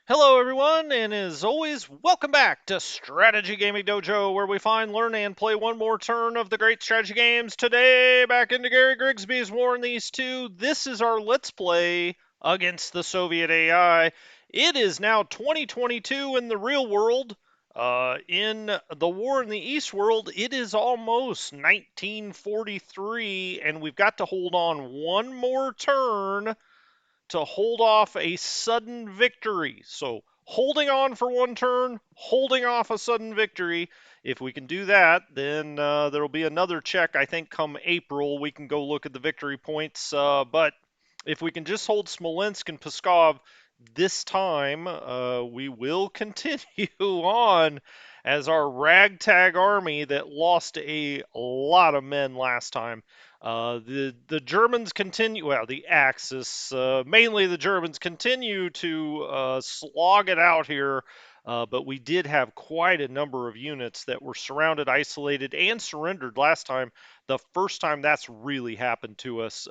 Hello, everyone, and as always, welcome back to Strategy Gaming Dojo, where we find, learn, and play one more turn of the great strategy games. Today, back into Gary Grigsby's War in the East 2. This is our Let's Play against the Soviet AI. It is now 2022 in the real world. In the War in the East world, it is almost 1943, and we've got to hold on one more turn to hold off a sudden victory. So holding on for one turn, holding off a sudden victory. If we can do that, then there'll be another check. I think come April we can go look at the victory points. But if we can just hold Smolensk and Pskov this time, we will continue on as our ragtag army that lost a lot of men last time. The Germans continue, well, the Axis, mainly the Germans continue to slog it out here, but we did have quite a number of units that were surrounded, isolated, and surrendered last time. The first time that's really happened to us.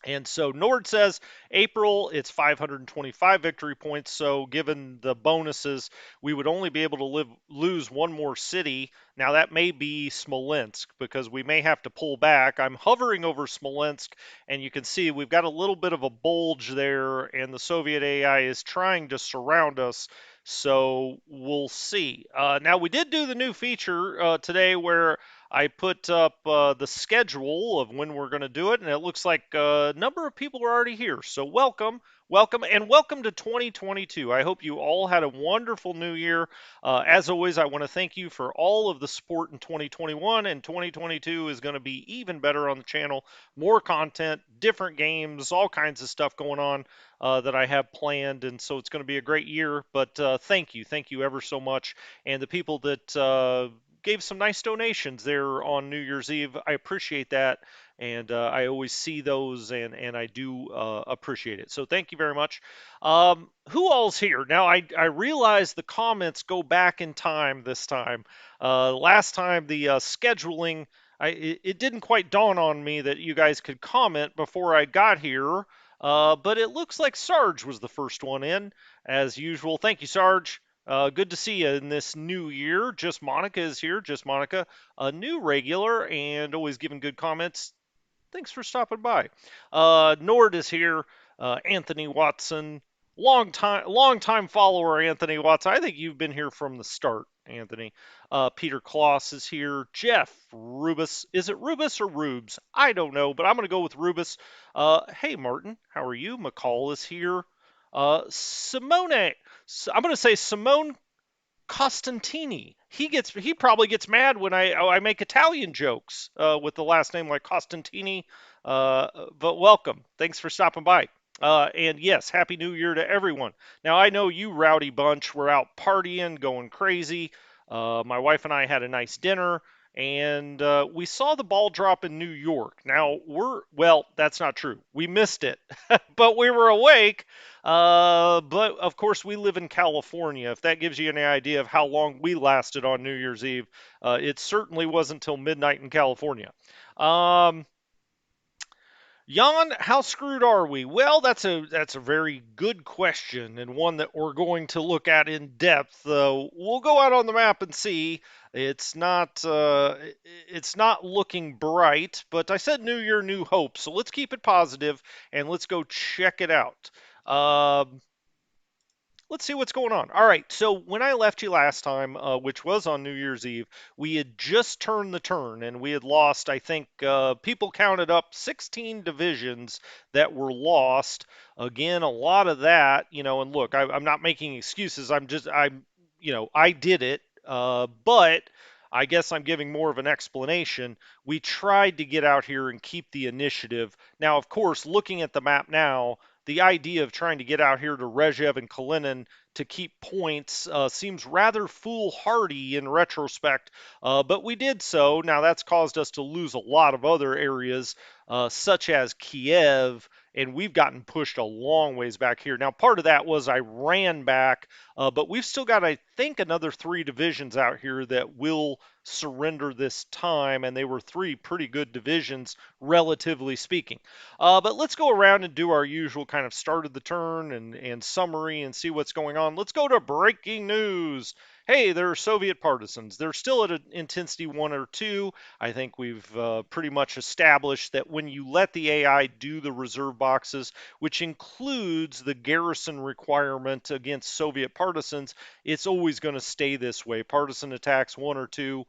And so Nord says April, it's 525 victory points. So given the bonuses, we would only be able to lose one more city. Now that may be Smolensk because we may have to pull back. I'm hovering over Smolensk, and you can see we've got a little bit of a bulge there, and the Soviet AI is trying to surround us. So we'll see. Now we did do the new feature today where I put up the schedule of when we're going to do it, and it looks like a number of people are already here. So welcome, welcome, and welcome to 2022. I hope you all had a wonderful new year. As always, I want to thank you for all of the support in 2021, and 2022 is going to be even better on the channel. More content, different games, all kinds of stuff going on that I have planned, and so it's going to be a great year. But thank you ever so much, and the people that gave some nice donations there on New Year's Eve. I appreciate that, and I always see those, and I do appreciate it. So thank you very much. Who all's here? Now, I realize the comments go back in time this time. Last time, the scheduling, it didn't quite dawn on me that you guys could comment before I got here, but it looks like Sarge was the first one in, as usual. Thank you, Sarge. Good to see you in this new year. Just Monica is here. Just Monica, a new regular and always giving good comments. Thanks for stopping by. Nord is here. Anthony Watson, long time follower. Anthony Watson. I think you've been here from the start, Anthony. Peter Kloss is here. Jeff Rubus. Is it Rubus or Rubes? I don't know, but I'm going to go with Rubus. Hey, Martin. How are you? McCall is here. Simone. I'm going to say Simone Costantini. He probably gets mad when I make Italian jokes with the last name like Costantini. But welcome. Thanks for stopping by. And yes, Happy New Year to everyone. Now I know you rowdy bunch were out partying, going crazy. My wife and I had a nice dinner, and we saw the ball drop in New York. Now well, that's not true. We missed it, but we were awake. But of course, we live in California. If that gives you any idea of how long we lasted on New Year's Eve, it certainly wasn't till midnight in California. Um, Jan, how screwed are we? Well, that's a very good question and one that we're going to look at in depth. We'll go out on the map and see. It's not looking bright, but I said New Year, New Hope, so let's keep it positive and let's go check it out. Um, let's see what's going on. All right, so when I left you last time, which was on New Year's Eve, we had just turned the turn and we had lost, I think, people counted up 16 divisions that were lost. Again, a lot of that, and look, I'm not making excuses. I did it, but I guess I'm giving more of an explanation. We tried to get out here and keep the initiative. Now, of course, looking at the map now, the idea of trying to get out here to Rezhev and Kalinin to keep points seems rather foolhardy in retrospect, but we did so. Now, that's caused us to lose a lot of other areas, such as Kiev, and we've gotten pushed a long ways back here. Now, part of that was I ran back, but we've still got, I think, another 3 divisions out here that will surrender this time, and they were 3 pretty good divisions, relatively speaking. But let's go around and do our usual kind of start of the turn and summary and see what's going on. Let's go to breaking news. Hey, there are Soviet partisans. They're still at an intensity 1 or 2. I think we've pretty much established that when you let the AI do the reserve boxes, which includes the garrison requirement against Soviet partisans, it's always going to stay this way. Partisan attacks 1 or 2.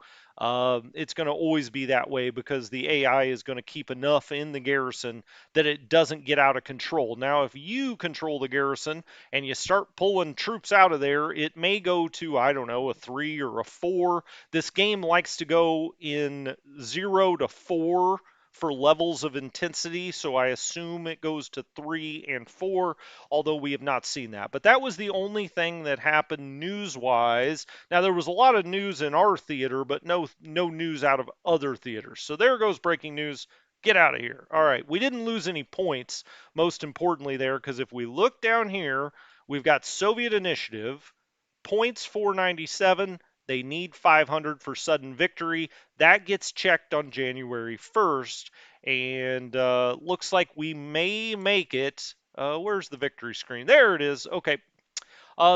It's going to always be that way because the AI is going to keep enough in the garrison that it doesn't get out of control. Now, if you control the garrison and you start pulling troops out of there, it may go to, I don't know, a 3 or a 4. This game likes to go in 0 to 4 for levels of intensity, so I assume it goes to 3 and 4, although we have not seen that. But that was the only thing that happened news-wise. Now, there was a lot of news in our theater, but no news out of other theaters. So there goes breaking news. Get out of here. All right, we didn't lose any points, most importantly there, because if we look down here, we've got Soviet initiative, points 497. They need 500 for sudden victory. That gets checked on January 1st, and looks like we may make it. Where's the victory screen? There it is. Okay.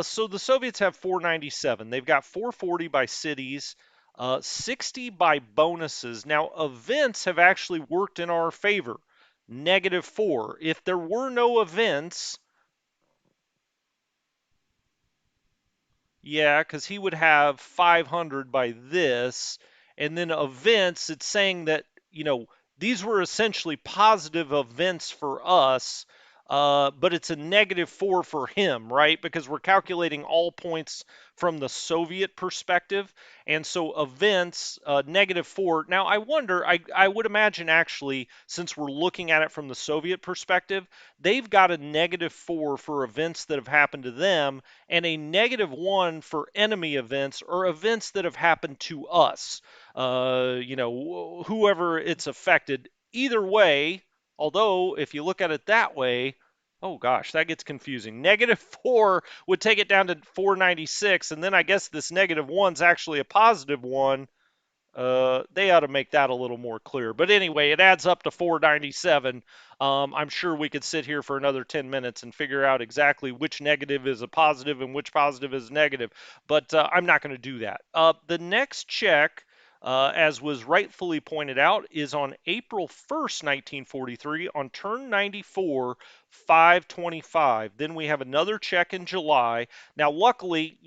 So the Soviets have 497. They've got 440 by cities, 60 by bonuses. Now, events have actually worked in our favor. -4. If there were no events, yeah, because he would have 500 by this. And then events, it's saying that, these were essentially positive events for us, but it's a -4 for him, right? Because we're calculating all points from the Soviet perspective. And so events, -4. Now, I wonder, I would imagine actually, since we're looking at it from the Soviet perspective, they've got a -4 for events that have happened to them and a -1 for enemy events or events that have happened to us. Whoever it's affected. Either way, although if you look at it that way, oh gosh, that gets confusing. -4 would take it down to 496, and then I guess this -1's actually a +1. They ought to make that a little more clear. But anyway, it adds up to 497. I'm sure we could sit here for another 10 minutes and figure out exactly which negative is a positive and which positive is negative. But I'm not going to do that. The next check, as was rightfully pointed out, is on April 1st, 1943, on turn 94, 525. Then we have another check in July. Now, luckily,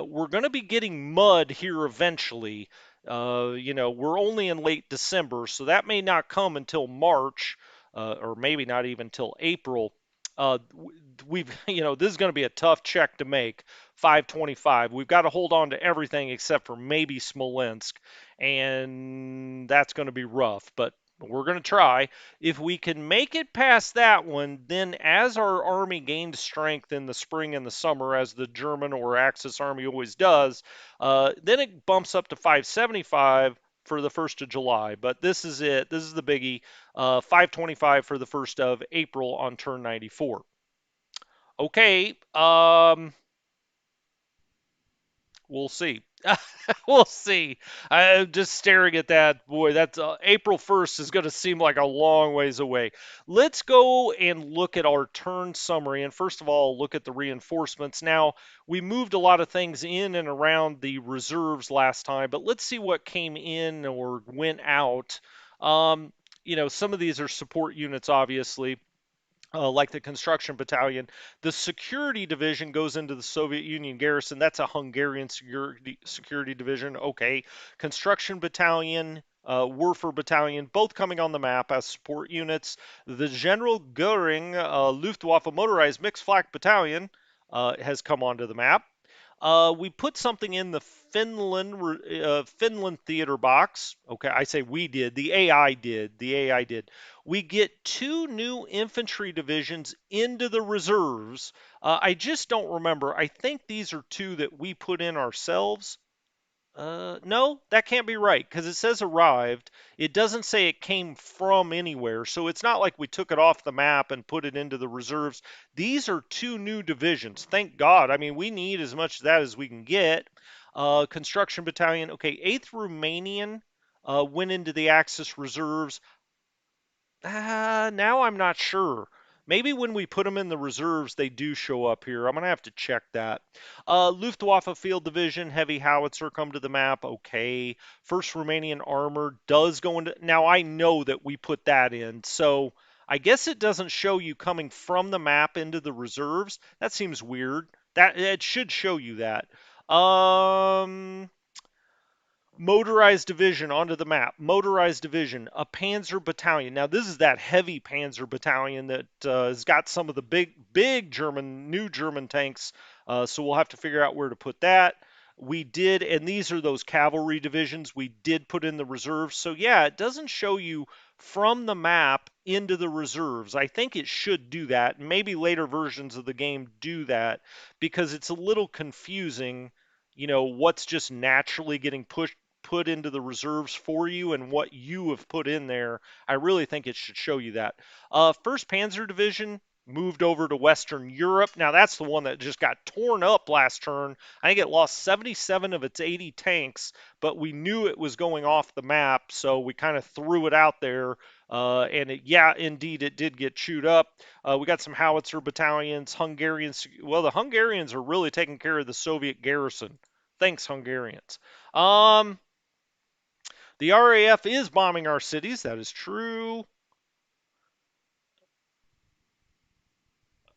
we're going to be getting mud here eventually. We're only in late December, so that may not come until March, or maybe not even till April. This is going to be a tough check to make. 525. We've got to hold on to everything except for maybe Smolensk, and that's going to be rough, but we're going to try. If we can make it past that one, then as our army gains strength in the spring and the summer, as the German or Axis army always does, then it bumps up to 575 for the 1st of July. But this is it. This is the biggie. 525 for the 1st of April on turn 94. Okay. We'll see. We'll see. I'm just staring at that. Boy, that's April 1st is going to seem like a long ways away. Let's go and look at our turn summary. And first of all, look at the reinforcements. Now, we moved a lot of things in and around the reserves last time, but let's see what came in or went out. Some of these are support units, obviously. Like the construction battalion. The security division goes into the Soviet Union garrison. That's a Hungarian security division. Okay. Construction battalion, Werfer battalion, both coming on the map as support units. The General Goering Luftwaffe motorized mixed flak battalion has come onto the map. We put something in the Finland theater box. Okay, I say we did. The AI did. The AI did. We get two new infantry divisions into the reserves. I just don't remember. I think these are two that we put in ourselves. No, that can't be right because it says arrived. It doesn't say it came from anywhere. So it's not like we took it off the map and put it into the reserves. These are two new divisions. Thank God. I mean, we need as much of that as we can get. Construction Battalion. Okay, 8th Romanian went into the Axis reserves. Now I'm not sure. Maybe when we put them in the reserves, they do show up here. I'm going to have to check that. Luftwaffe Field Division, Heavy Howitzer come to the map. Okay. 1st Romanian Armor does go into. Now I know that we put that in. So I guess it doesn't show you coming from the map into the reserves. That seems weird. That it should show you that. Motorized division onto the map. Motorized division, a Panzer battalion. Now this is that heavy Panzer battalion that has got some of the big new German tanks. So we'll have to figure out where to put that. We did, and these are those cavalry divisions we did put in the reserves. So yeah, it doesn't show you from the map into the reserves. I think it should do that. Maybe later versions of the game do that because it's a little confusing, what's just naturally getting put into the reserves for you and what you have put in there. I really think it should show you that. 1st Panzer Division moved over to Western Europe. Now that's the one that just got torn up last turn. I think it lost 77 of its 80 tanks, but we knew it was going off the map, so we kind of threw it out there. Yeah, indeed, it did get chewed up. We got some howitzer battalions, Hungarians. Well, the Hungarians are really taking care of the Soviet garrison. Thanks, Hungarians. Um, the RAF is bombing our cities. That is true.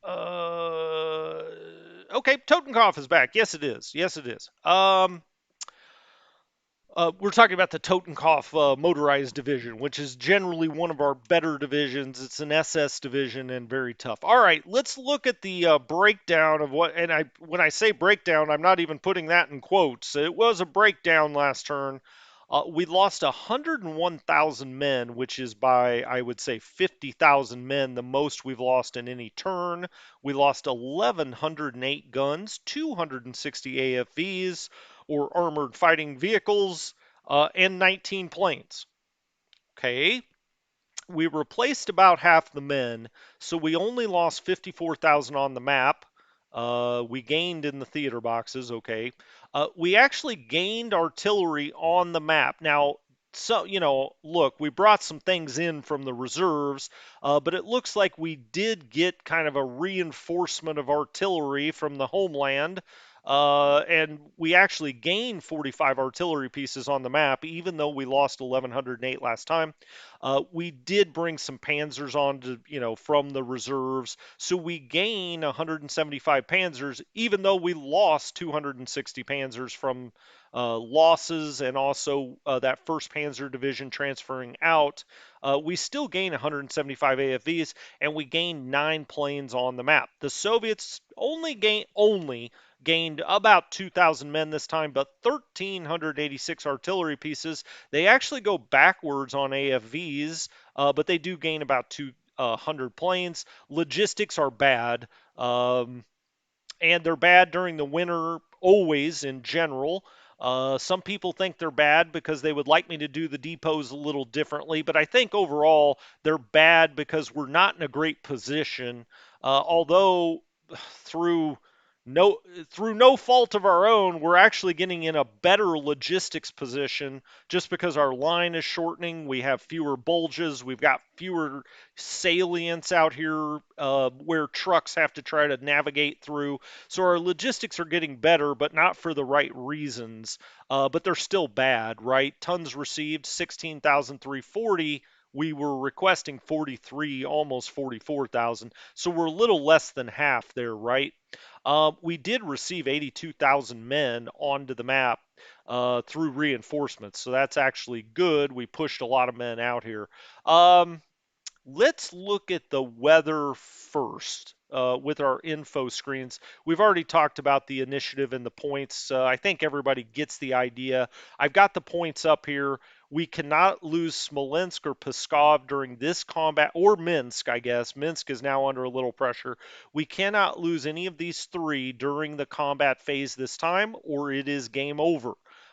Uh, okay, Totenkopf is back. Yes, it is. Yes, it is. We're talking about the Totenkopf motorized division, which is generally one of our better divisions. It's an SS division and very tough. All right, let's look at the breakdown of what. And when I say breakdown, I'm not even putting that in quotes. It was a breakdown last turn. We lost 101,000 men, which is by, I would say, 50,000 men, the most we've lost in any turn. We lost 1,108 guns, 260 AFVs, or armored fighting vehicles, and 19 planes. Okay, we replaced about half the men, so we only lost 54,000 on the map. We gained in the theater boxes, okay. We actually gained artillery on the map. Now, so, look, we brought some things in from the reserves, but it looks like we did get kind of a reinforcement of artillery from the homeland. And we actually gained 45 artillery pieces on the map, even though we lost 1,108 last time. We did bring some panzers on to, from the reserves. So we gain 175 panzers, even though we lost 260 panzers from losses and also that 1st Panzer Division transferring out. We still gain 175 AFVs and we gained 9 planes on the map. The Soviets only gained about 2,000 men this time, but 1,386 artillery pieces. They actually go backwards on AFVs, but they do gain about 200 planes. Logistics are bad. And they're bad during the winter always in general. Some people think they're bad because they would like me to do the depots a little differently, but I think overall they're bad because we're not in a great position. Although through no through no fault of our own, we're actually getting in a better logistics position just because our line is shortening. We have fewer bulges. We've got fewer salients out here where trucks have to try to navigate through. So our logistics are getting better, but not for the right reasons. But they're still bad, right? Tons received 16,340. We were requesting 43, almost 44,000. So we're a little less than half there, right? We did receive 82,000 men onto the map through reinforcements. So that's actually good. We pushed a lot of men out here. Let's look at the weather first. with our info screens. We've already talked about the initiative and the points. I think everybody gets the idea. I've got the points up here. We cannot lose Smolensk or Pskov during this combat, or Minsk, I guess. Minsk is now under a little pressure. We cannot lose any of these three during the combat phase this time, or it is game over.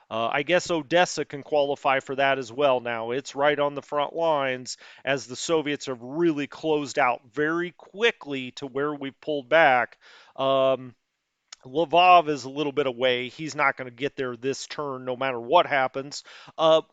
I guess Odessa can qualify for that as well now. It's right on the front lines as the Soviets have really closed out very quickly to where we've pulled back. Um, Lvov is a little bit away. He's not going to get there this turn no matter what happens.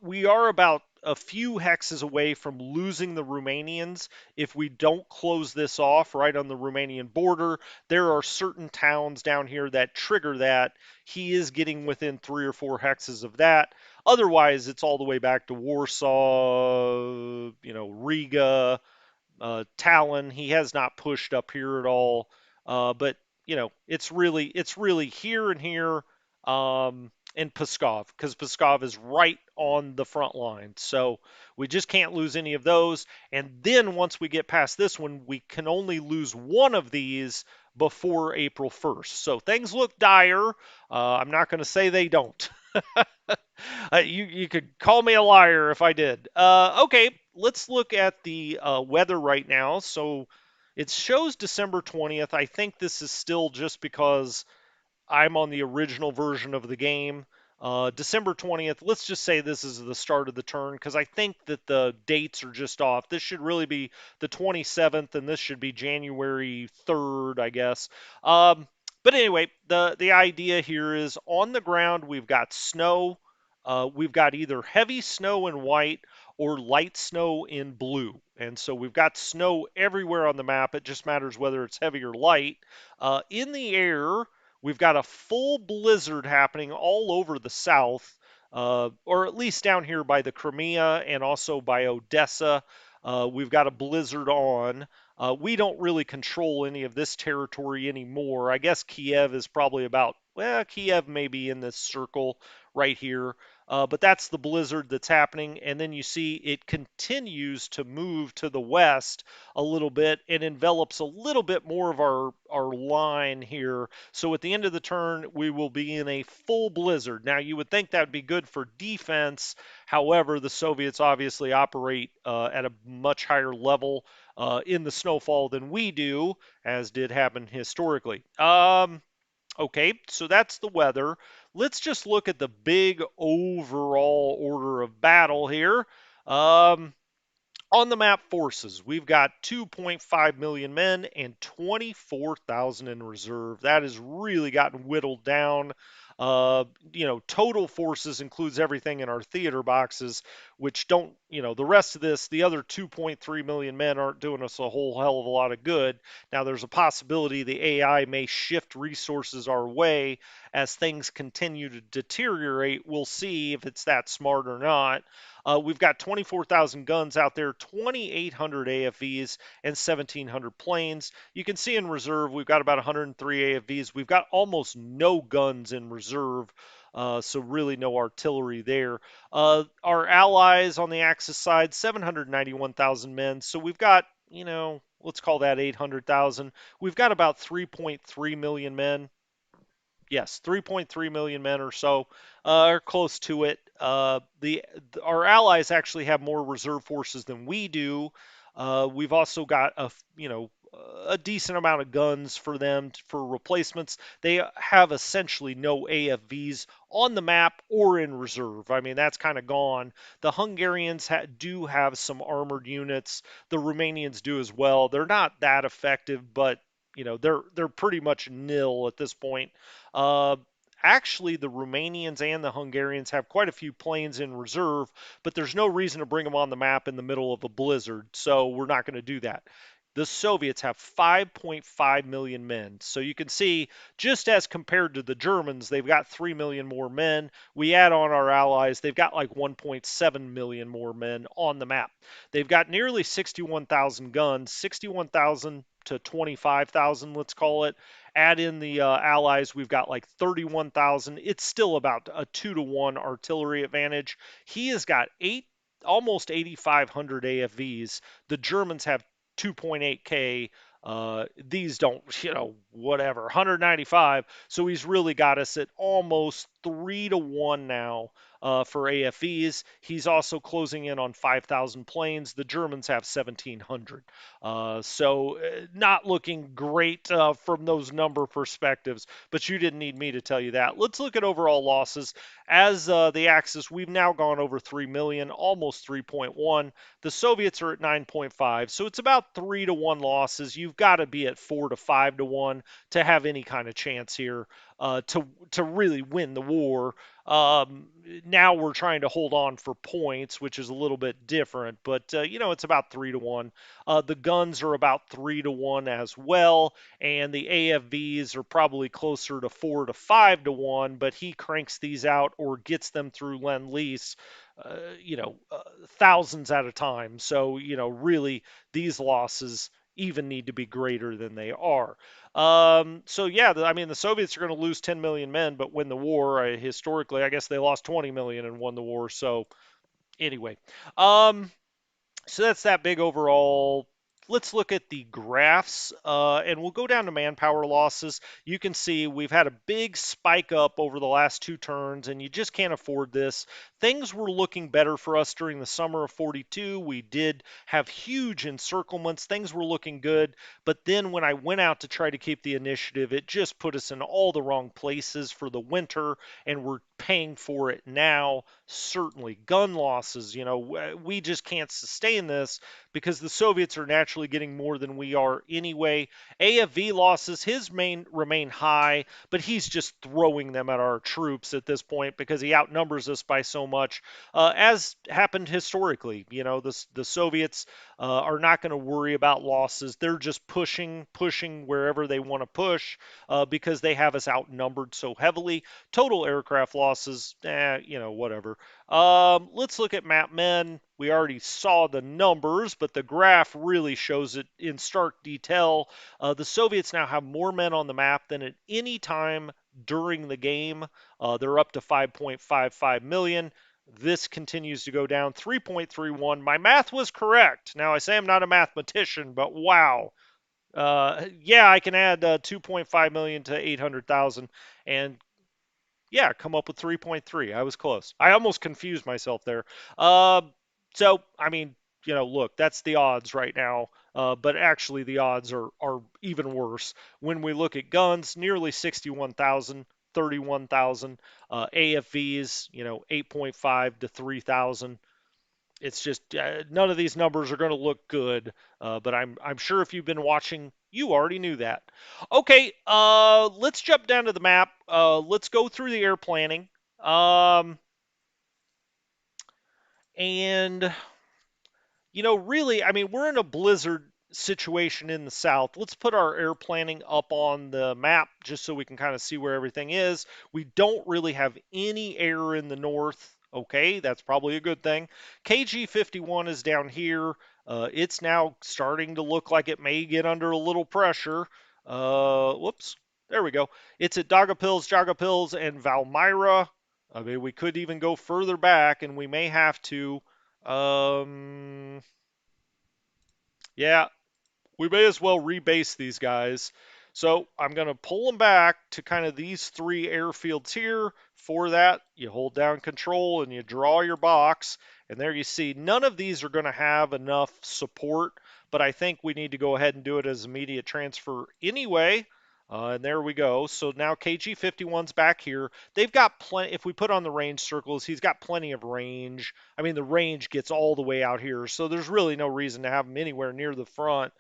We are about a few hexes away from losing the Romanians if we don't close this off right on the Romanian border. There are certain towns down here that trigger that. He is getting within 3 or 4 hexes of that. Otherwise, it's all the way back to Warsaw, Riga, Talon. He has not pushed up here at all, but it's really here and here, and Pskov, because Pskov is right on the front line. So we just can't lose any of those. And then once we get past this one, we can only lose one of these before April 1st. So things look dire. I'm not going to say they don't. You could call me a liar if I did. Okay, let's look at the weather right now. So it shows December 20th. I think this is still just because I'm on the original version of the game. December 20th, let's just say this is the start of the turn because I think that the dates are just off. This should really be the 27th, and this should be January 3rd, I guess. But anyway, the idea here is on the ground, we've got snow. We've got either heavy snow in white or light snow in blue. And so we've got snow everywhere on the map. It just matters whether it's heavy or light. In the air, we've got a full blizzard happening all over the south, or at least down here by the Crimea and also by Odessa. We've got a blizzard on. We don't really control any of this territory anymore. I guess Kiev is probably about, well, Kiev may be in this circle right here. But that's the blizzard that's happening. And then you see it continues to move to the west a little bit and envelops a little bit more of our line here. So at the end of the turn, we will be in a full blizzard. Now, you would think that would be good for defense. However, the Soviets obviously operate at a much higher level in the snowfall than we do, as did happen historically. Okay, so that's the weather. Let's just look at the big overall order of battle here. Um, on the map forces, we've got 2.5 million men and 24,000 in reserve. That has really gotten whittled down. Total forces includes everything in our theater boxes, which don't, the rest of this, the other 2.3 million men aren't doing us a whole hell of a lot of good. Now, there's a possibility the AI may shift resources our way as things continue to deteriorate. We'll see if it's that smart or not. We've got 24,000 guns out there, 2,800 AFVs, and 1,700 planes. You can see in reserve, we've got about 103 AFVs. We've got almost no guns in reserve, so really no artillery there. Our allies on the Axis side, 791,000 men. So we've got, let's call that 800,000. We've got about 3.3 million men. Yes, 3.3 million men or so are close to it. Our allies actually have more reserve forces than we do. We've also got a decent amount of guns for them for replacements. They have essentially no AFVs on the map or in reserve. I mean, that's kind of gone. The Hungarians do have some armored units. The Romanians do as well. They're not that effective, but they're pretty much nil at this point. Uh, Actually, the Romanians and the Hungarians have quite a few planes in reserve, but there's no reason to bring them on the map in the middle of a blizzard, so we're not going to do that. The Soviets have 5.5 million men. So you can see, just as compared to the Germans, they've got 3 million more men. We add on our allies, they've got like 1.7 million more men on the map. They've got nearly 61,000 guns, 61,000 to 25,000, let's call it. Add in the allies, we've got like 31,000. It's still about a 2-to-1 artillery advantage. He has got almost 8,500 AFVs. The Germans have 2.8K. These don't, whatever, 195. So he's really got us at almost 3 to 1 now for AFEs. He's also closing in on 5,000 planes. The Germans have 1,700. So not looking great from those number perspectives, but you didn't need me to tell you that. Let's look at overall losses. As the Axis, we've now gone over 3 million, almost 3.1. The Soviets are at 9.5, so it's about 3 to 1 losses. You've got to be at 4 to 5 to 1 to have any kind of chance here to really win the war. Now we're trying to hold on for points, which is a little bit different, but it's about 3 to 1. The guns are about 3 to 1 as well, and the AFVs are probably closer to 4 to 5 to 1. But he cranks these out or gets them through Lend Lease, uh, thousands at a time. So really, these losses even need to be greater than they are. So yeah, I mean, the Soviets are going to lose 10 million men, but win the war. Historically, I guess they lost 20 million and won the war. So anyway, so that's that big overall. Let's look at the graphs, and we'll go down to manpower losses. You can see we've had a big spike up over the last 2 turns, and you just can't afford this. Things were looking better for us during the summer of 42. We did have huge encirclements. Things were looking good, but then when I went out to try to keep the initiative, it just put us in all the wrong places for the winter, and we're paying for it now. Certainly, gun losses, we just can't sustain this because the Soviets are naturally getting more than we are anyway. AFV losses, his main remain high, but he's just throwing them at our troops at this point because he outnumbers us by so much, as happened historically. The Soviets are not going to worry about losses. They're just pushing wherever they want to push because they have us outnumbered so heavily. Total aircraft losses, whatever. Let's look at map men. We already saw the numbers, but the graph really shows it in stark detail. The Soviets now have more men on the map than at any time during the game. They're up to 5.55 million. This continues to go down 3.31. My math was correct. Now, I say I'm not a mathematician, but wow. Yeah, I can add 2.5 million to 800,000 and yeah, come up with 3.3. I was close. I almost confused myself there. Uh, so, I mean, look, that's the odds right now. But actually, the odds are even worse. When we look at guns, nearly 61,000, 31,000. AFVs, 8.5 to 3,000. It's just none of these numbers are going to look good, but I'm sure if you've been watching, you already knew that. Okay, let's jump down to the map. Let's go through the air planning. And really, I mean, we're in a blizzard situation in the south. Let's put our air planning up on the map just so we can kind of see where everything is. We don't really have any air in the north. Okay, that's probably a good thing. KG-51 is down here. It's now starting to look like it may get under a little pressure. Whoops. There we go. It's at Dagopils, and Valmyra. I mean, we could even go further back, and we may have to. Um, yeah, we may as well rebase these guys. So I'm going to pull them back to kind of these 3 airfields here. For that, you hold down control and you draw your box. And there you see, none of these are going to have enough support, but I think we need to go ahead and do it as immediate transfer anyway. And there we go. So now KG-51's back here. They've got plenty. If we put on the range circles, he's got plenty of range. I mean, the range gets all the way out here, so there's really no reason to have them anywhere near the front.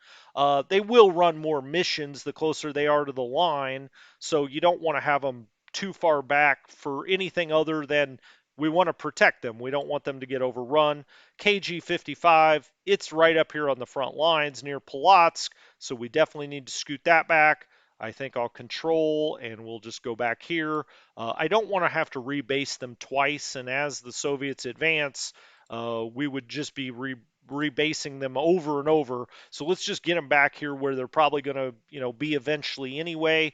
They will run more missions the closer they are to the line, so you don't want to have them too far back for anything other than we want to protect them. We don't want them to get overrun. KG-55, it's right up here on the front lines near Polotsk, so we definitely need to scoot that back. I think I'll control and we'll just go back here. I don't want to have to rebase them twice, and as the Soviets advance, we would just be rebasing them over and over. So let's just get them back here where they're probably going to, be eventually anyway.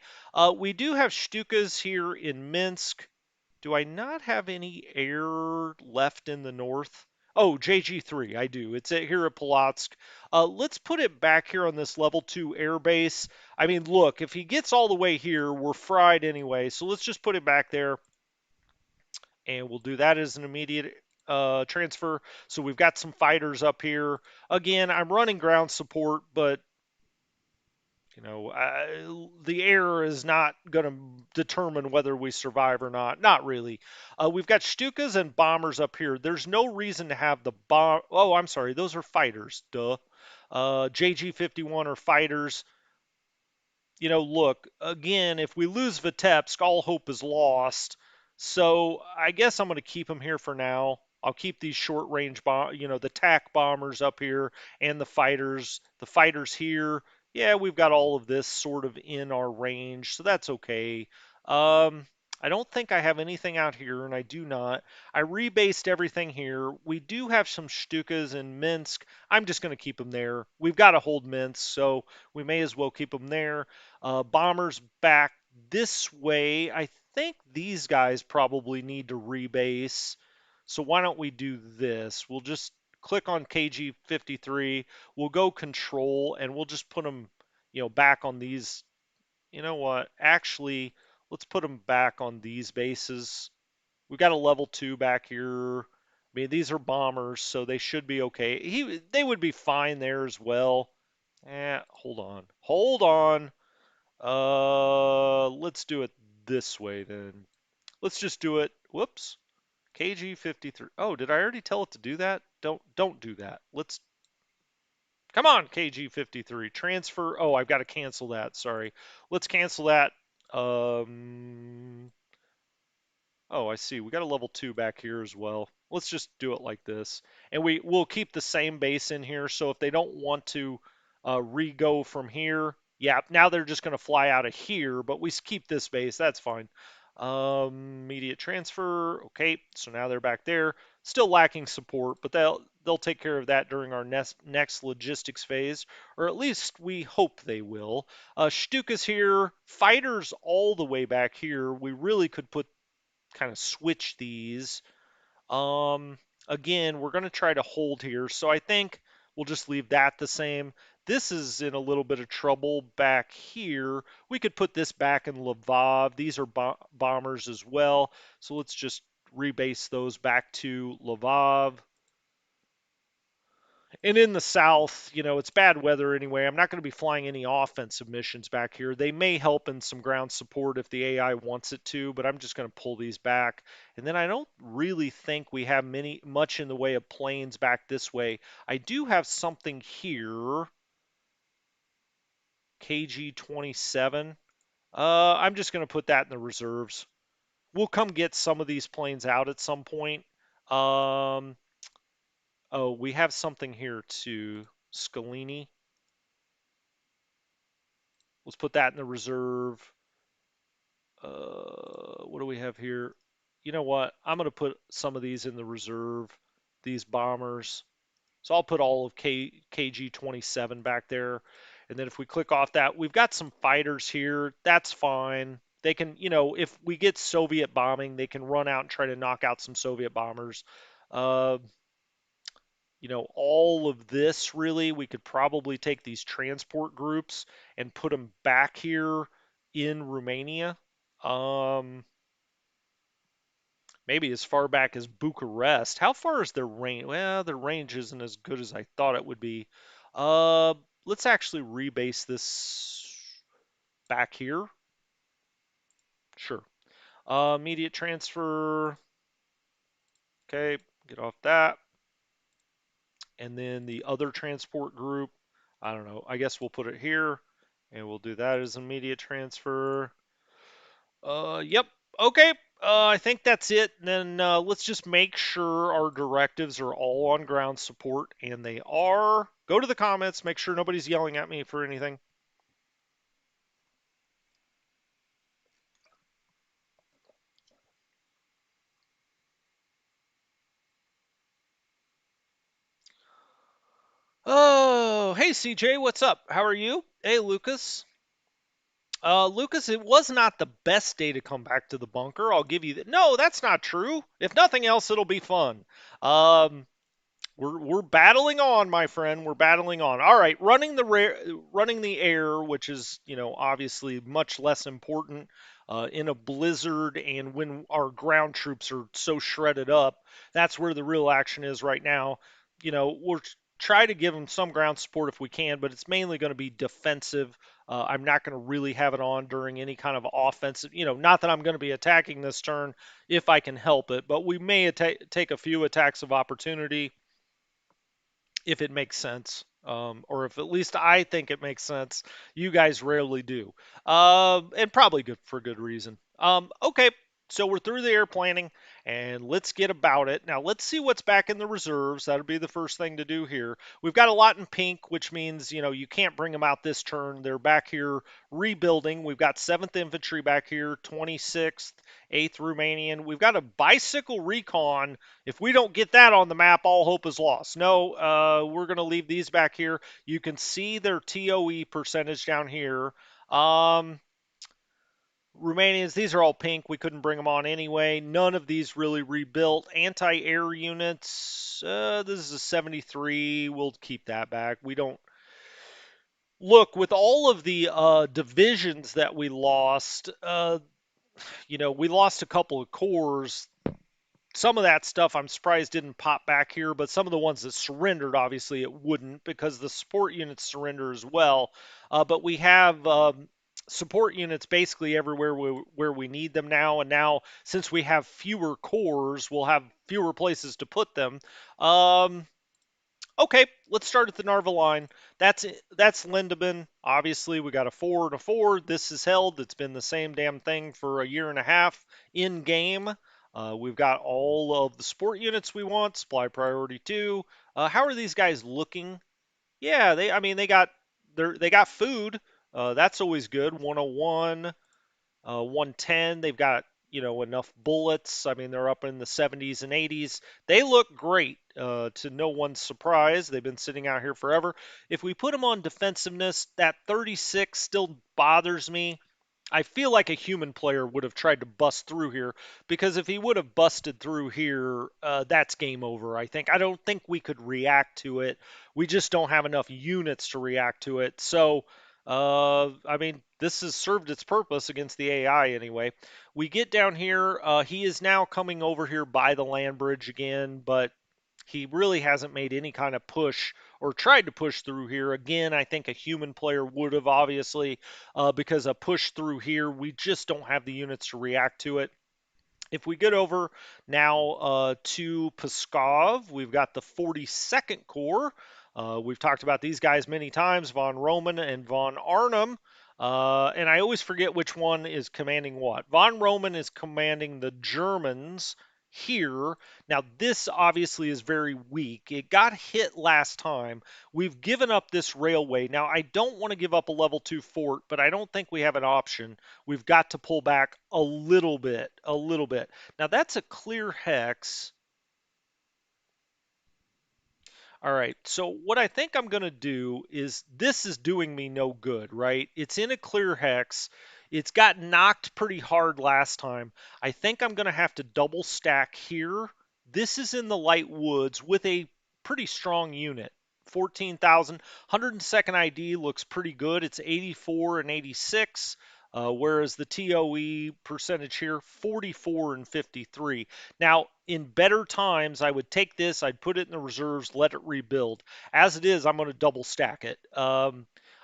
We do have Stukas here in Minsk. Do I not have any air left in the north? Oh, JG3, I do. It's here at Polotsk. Let's put it back here on this level 2 airbase. I mean, look, if he gets all the way here, we're fried anyway. So let's just put it back there, and we'll do that as an immediate transfer. So we've got some fighters up here. Again, I'm running ground support, but the air is not going to determine whether we survive or not. Not really. We've got Stukas and bombers up here. There's no reason to have the bomb. Oh, I'm sorry. Those are fighters. Duh. JG-51 are fighters. Look, again, if we lose Vitebsk, all hope is lost. So I guess I'm going to keep him here for now. I'll keep these short range the TAC bombers up here and the fighters. The fighters here. Yeah, we've got all of this sort of in our range, so that's okay. Um, I don't think I have anything out here, and I do not. I rebased everything here. We do have some Stukas in Minsk. I'm just going to keep them there. We've got to hold Minsk, so we may as well keep them there. Bombers back this way. I think these guys probably need to rebase. So why don't we do this? We'll just click on KG53. We'll go control and we'll just put them, back on these. You know what? Actually, let's put them back on these bases. We've got a level 2 back here. I mean, these are bombers, so they should be okay. They would be fine there as well. Hold on. Hold on. Let's do it this way then. Let's just do it. Whoops. KG53. Oh, did I already tell it to do that? Don't do that. Let's come on, KG53. Transfer. Oh, I've got to cancel that. Sorry. Let's cancel that. Um Oh, I see. We got a level 2 back here as well. Let's just do it like this. And we'll keep the same base in here, so if they don't want to re-go from here, yeah, now they're just going to fly out of here, but we keep this base. That's fine. Immediate transfer. Okay, so now they're back there. Still lacking support, but they'll take care of that during our next logistics phase, or at least we hope they will. Stuka's here. Fighters all the way back here. We really could put kind of switch these. Um, Again, we're going to try to hold here. So I think we'll just leave that the same. This is in a little bit of trouble back here. We could put this back in Lvov. These are bombers as well. So let's just rebase those back to Lvov. And in the south, it's bad weather anyway. I'm not going to be flying any offensive missions back here. They may help in some ground support if the AI wants it to, but I'm just going to pull these back. And then I don't really think we have much in the way of planes back this way. I do have something here, KG-27. I'm just going to put that in the reserves. We'll come get some of these planes out at some point. Um, oh, we have something here too, Scalini. Let's put that in the reserve. What do we have here? You know what? I'm going to put some of these in the reserve, these bombers. So I'll put all of KG-27 back there. And then if we click off that, we've got some fighters here. That's fine. They can, if we get Soviet bombing, they can run out and try to knock out some Soviet bombers. Uh, all of this really, we could probably take these transport groups and put them back here in Romania. Um, Maybe as far back as Bucharest. How far is their range? Well, their range isn't as good as I thought it would be. Uh, let's actually rebase this back here. Sure. Immediate transfer. Okay, get off that. And then the other transport group, I don't know. I guess we'll put it here, and we'll do that as immediate transfer. Yep. Okay. I think that's it. And then let's just make sure our directives are all on ground support, and they are. Go to the comments. Make sure nobody's yelling at me for anything. Oh, hey CJ, what's up? How are you? Hey Lucas. Lucas, it was not the best day to come back to the bunker. I'll give you that. No, that's not true. If nothing else, it'll be fun. Um, We're battling on, my friend. We're battling on. All right, running the air, which is obviously much less important in a blizzard and when our ground troops are so shredded up. That's where the real action is right now. We'll try to give them some ground support if we can, but it's mainly going to be defensive. I'm not going to really have it on during any kind of offensive. Not that I'm going to be attacking this turn if I can help it, but we may take a few attacks of opportunity if it makes sense, or if at least I think it makes sense. You guys rarely do, and probably good for good reason. Okay, so we're through the air planning, and let's get about it. Now let's see what's back in the reserves. That'll be the first thing to do here. We've got a lot in pink, which means you can't bring them out this turn. They're back here rebuilding. We've got 7th Infantry back here, 26th, 8th Romanian. We've got a bicycle recon. If we don't get that on the map, all hope is lost. No, we're going to leave these back here. You can see their TOE percentage down here. Romanians, these are all pink. We couldn't bring them on anyway. None of these really rebuilt. Anti-air units, this is a 73. We'll keep that back. We don't look with all of the divisions that we lost. We lost a couple of corps. Some of that stuff I'm surprised didn't pop back here, but some of the ones that surrendered, obviously it wouldn't because the support units surrender as well. But we have support units basically everywhere where we need them now. And now, since we have fewer corps, we'll have fewer places to put them. Okay, let's start at the Narva line. That's Lindemann. Obviously, we got a 4 and a 4. This is held. It's been the same damn thing for a year and a half in game. We've got all of the sport units we want. Supply priority 2. How are these guys looking? Yeah, I mean, they got food. That's always good. 101. 110. They've got enough bullets. I mean, they're up in the 70s and 80s. They look great. To no one's surprise, they've been sitting out here forever. If we put them on defensiveness, that 36 still bothers me. I feel like a human player would have tried to bust through here because if he would have busted through here, that's game over. I don't think we could react to it. We just don't have enough units to react to it. So, I mean, this has served its purpose against the AI anyway. We get down here. He is now coming over here by the land bridge again, but he really hasn't made any kind of push or tried to push through here. Again, I think a human player would have, obviously, because a push through here, we just don't have the units to react to it. If we get over now to Pskov, we've got the 42nd Corps. We've talked about these guys many times, von Roman and von Arnhem. And I always forget which one is commanding what. Von Roman is commanding the Germans here. Now, this obviously is very weak. It got hit last time. We've given up this railway. Now, I don't want to give up a level 2 fort, but I don't think we have an option. We've got to pull back a little bit, a little bit. Now, that's a clear hex. All right, so what I think I'm going to do is this is doing me no good, right? It's in a clear hex. It's got knocked pretty hard last time. I think I'm going to have to double stack here. This is in the light woods with a pretty strong unit. 14,000. 102nd ID looks pretty good. It's 84 and 86. Whereas the TOE percentage here, 44 and 53. Now, in better times, I would take this, I'd put it in the reserves, let it rebuild. As it is, I'm going to double stack it.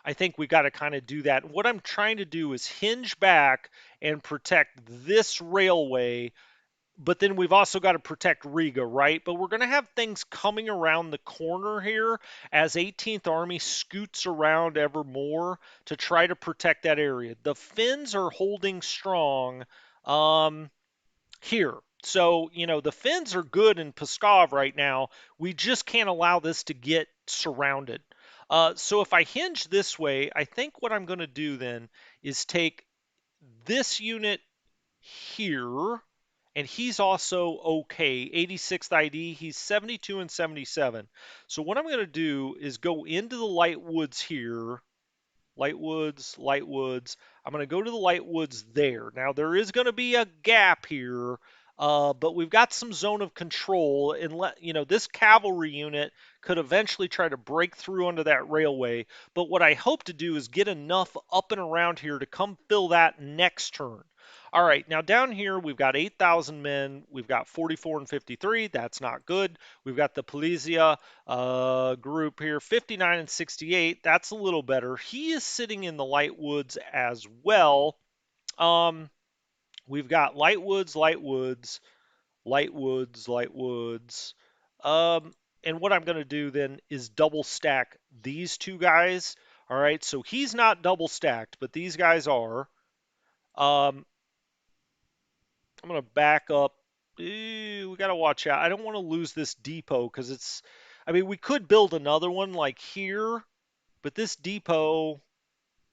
I think we got to kind of do that. What I'm trying to do is hinge back and protect this railway, but then we've also got to protect Riga, right? But we're going to have things coming around the corner here as 18th Army scoots around ever more to try to protect that area. The Finns are holding strong here. So, the Finns are good in Pskov right now. We just can't allow this to get surrounded. So if I hinge this way, I think what I'm going to do then is take this unit here, and he's also okay. 86th ID, he's 72 and 77. So what I'm going to do is go into the light woods here. Light woods, light woods. I'm going to go to the light woods there. Now there is going to be a gap here. But we've got some zone of control, and this cavalry unit could eventually try to break through onto that railway. But what I hope to do is get enough up and around here to come fill that next turn. All right, now down here we've got 8,000 men. We've got 44 and 53. That's not good. We've got the Polizia group here, 59 and 68. That's a little better. He is sitting in the light woods as well. We've got light woods, light woods, light woods, light woods. And what I'm going to do then is double stack these two guys. All right, so he's not double stacked, but these guys are. I'm going to back up. We got to watch out. I don't want to lose this depot because I mean, we could build another one like here, but this depot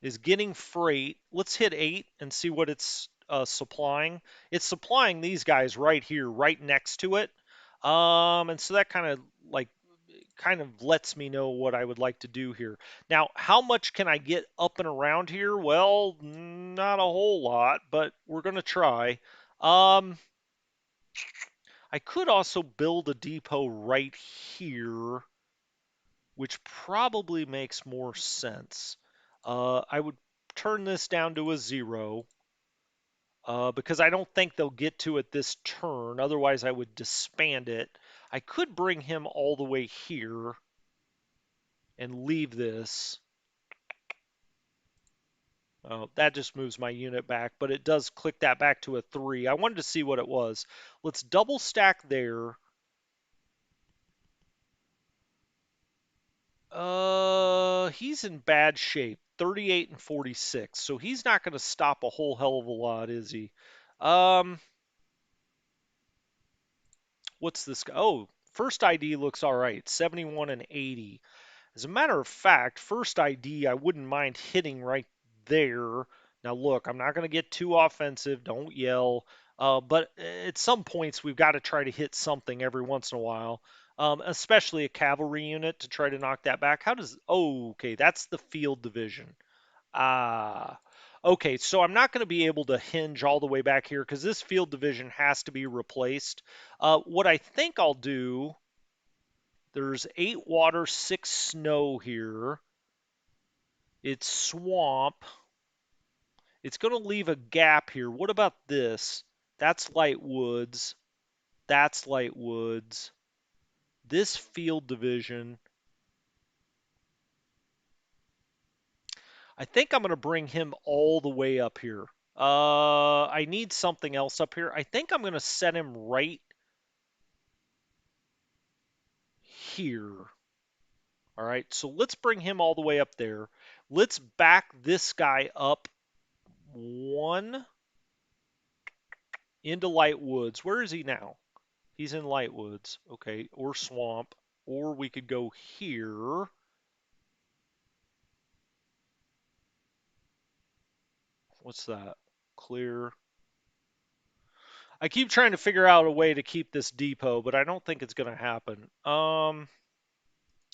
is getting freight. Let's hit 8 and see what it's supplying. It's supplying these guys right here, right next to it. And so that kind of lets me know what I would like to do here. Now, how much can I get up and around here? Well, not a whole lot, but we're going to try. I could also build a depot right here, which probably makes more sense. I would turn this down to a 0 because I don't think they'll get to it this turn. Otherwise, I would disband it. I could bring him all the way here and leave this. That just moves my unit back, but it does click that back to a 3. I wanted to see what it was. Let's double stack there. He's in bad shape. 38 and 46. So he's not going to stop a whole hell of a lot, is he? What's this guy? Oh, first ID looks all right. 71 and 80. As a matter of fact, first ID I wouldn't mind hitting right there. Now look, I'm not going to get too offensive. Don't yell. But at some points we've got to try to hit something every once in a while. Especially a cavalry unit to try to knock that back. How does? Oh, okay, that's the field division. Ah, okay. So I'm not going to be able to hinge all the way back here because this field division has to be replaced. What I think I'll do, there's 8 water, 6 snow here. It's swamp. It's going to leave a gap here. What about this? That's light woods. That's light woods. This field division. I think I'm going to bring him all the way up here. I need something else up here. I think I'm going to set him right here. All right, so let's bring him all the way up there. Let's back this guy up 1 into light woods. Where is he now? He's in light woods. Okay, or swamp. Or we could go here. What's that? Clear. I keep trying to figure out a way to keep this depot, but I don't think it's going to happen.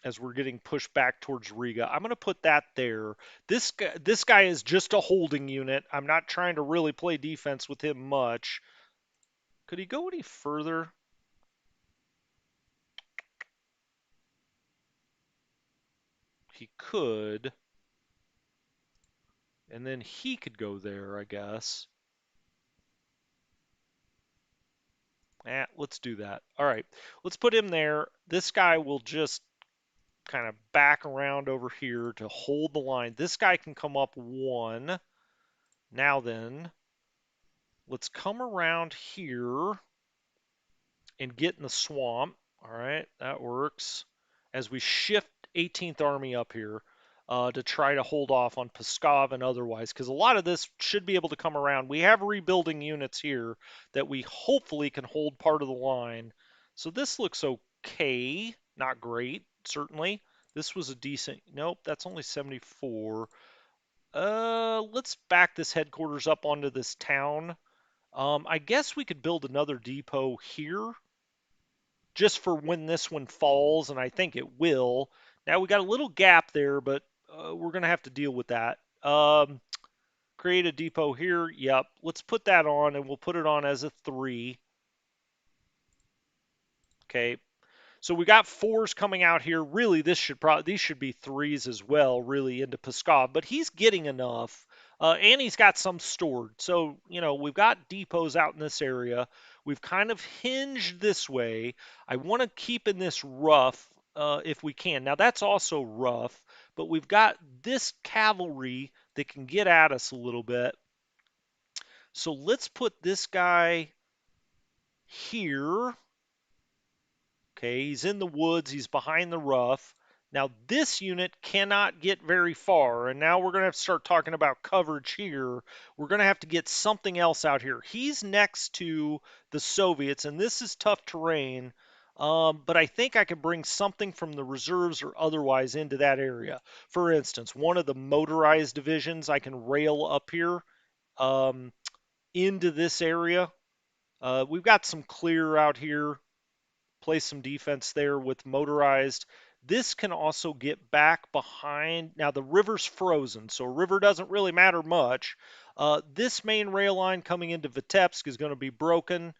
As we're getting pushed back towards Riga, I'm going to put that there. This guy is just a holding unit. I'm not trying to really play defense with him much. Could he go any further? He could. And then he could go there, I guess. Let's do that. All right, let's put him there. This guy will just kind of back around over here to hold the line. This guy can come up 1. Now then, let's come around here and get in the swamp. All right, that works. As we shift 18th Army up here to try to hold off on Pskov and otherwise, because a lot of this should be able to come around. We have rebuilding units here that we hopefully can hold part of the line. So this looks okay. Not great, certainly. This was a decent. Nope, that's only 74. Let's back this headquarters up onto this town. I guess we could build another depot here just for when this one falls, and I think it will. Now we got a little gap there, but we're going to have to deal with that. Create a depot here. Yep. Let's put that on, and we'll put it on as a 3. Okay, so we got fours coming out here. Really, these should be threes as well, really into Peskov, but he's getting enough. And he's got some stored. So, we've got depots out in this area. We've kind of hinged this way. I want to keep in this rough if we can. Now, that's also rough, but we've got this cavalry that can get at us a little bit. So let's put this guy here. Okay, he's in the woods, he's behind the rough. Now, this unit cannot get very far, and now we're going to have to start talking about coverage here. We're going to have to get something else out here. He's next to the Soviets, and this is tough terrain, but I think I can bring something from the reserves or otherwise into that area. For instance, one of the motorized divisions I can rail up here um, into this area. We've got some clear out here. Play some defense there with motorized. This can also get back behind. Now, the river's frozen, so river doesn't really matter much. This main rail line coming into Vitebsk is going to be broken.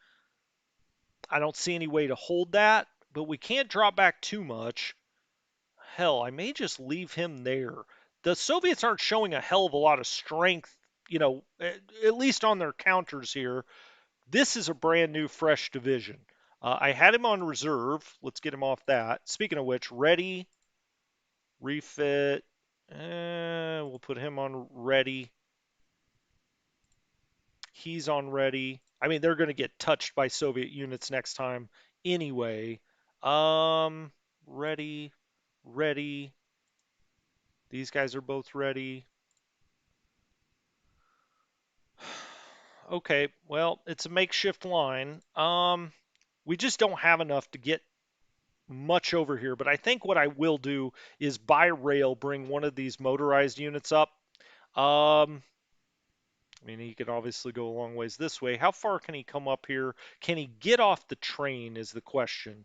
I don't see any way to hold that, but we can't drop back too much. Hell, I may just leave him there. The Soviets aren't showing a hell of a lot of strength, at least on their counters here. This is a brand new, fresh division. I had him on reserve. Let's get him off that. Speaking of which, ready, refit. We'll put him on ready. He's on ready. I mean, they're going to get touched by Soviet units next time anyway. Ready, ready. These guys are both ready. Okay, well, it's a makeshift line. We just don't have enough to get much over here, but I think what I will do is by rail bring one of these motorized units up. I mean, he can obviously go a long ways this way. How far can he come up here? Can he get off the train is the question.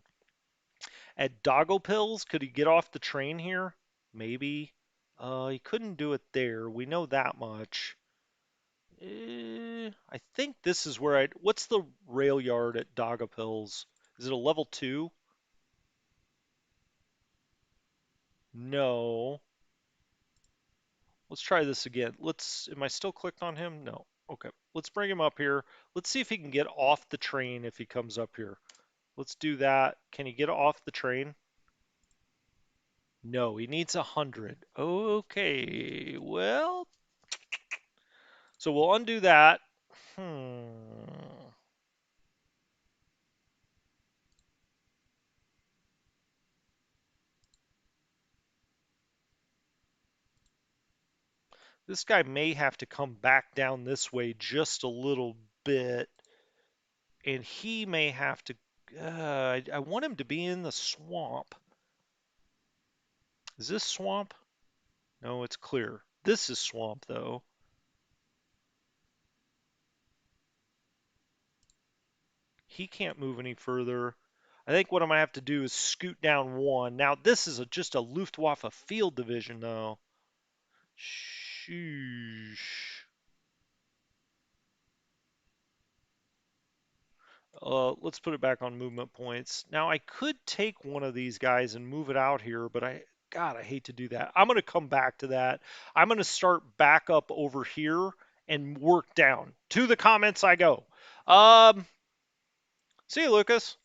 At Dogopils, could he get off the train here? Maybe. He couldn't do it there. We know that much. I think this is where I'd... What's the rail yard at Dogopils? Is it a level 2? No. Let's try this again. Am I still clicked on him? No. Okay. Let's bring him up here. Let's see if he can get off the train if he comes up here. Let's do that. Can he get off the train? No, he needs 100. Okay. Well, so we'll undo that. This guy may have to come back down this way just a little bit. And he may have to... I want him to be in the swamp. Is this swamp? No, it's clear. This is swamp, though. He can't move any further. I think what I'm going to have to do is scoot down one. Now, this is just a Luftwaffe field division, though. Sheesh. Let's put it back on movement points. Now, I could take one of these guys and move it out here, but God, I hate to do that. I'm going to come back to that. I'm going to start back up over here and work down. To the comments I go. See you, Lucas.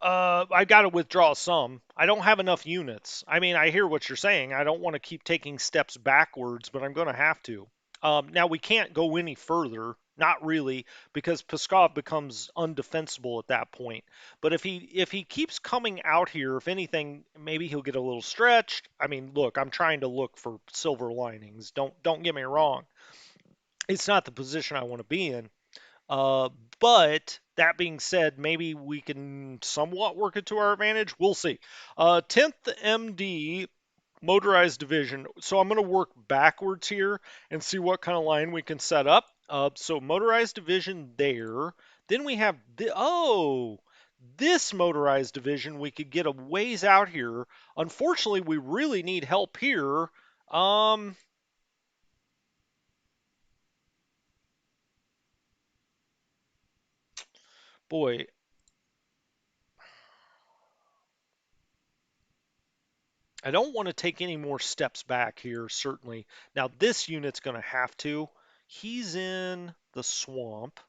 I got to withdraw some. I don't have enough units. I mean, I hear what you're saying. I don't want to keep taking steps backwards, but I'm going to have to. Now we can't go any further, not really, because Peskov becomes undefensible at that point. But if he keeps coming out here, if anything, maybe he'll get a little stretched. I mean, look, I'm trying to look for silver linings. Don't get me wrong. It's not the position I want to be in. Uh, but that being said, maybe we can somewhat work it to our advantage. We'll see. 10th MD motorized division. So I'm going to work backwards here and see what kind of line we can set up. So motorized division there. Then we have this motorized division. We could get a ways out here. Unfortunately, we really need help here. Boy, I don't want to take any more steps back here, certainly. Now, this unit's going to have to. He's in the swamp.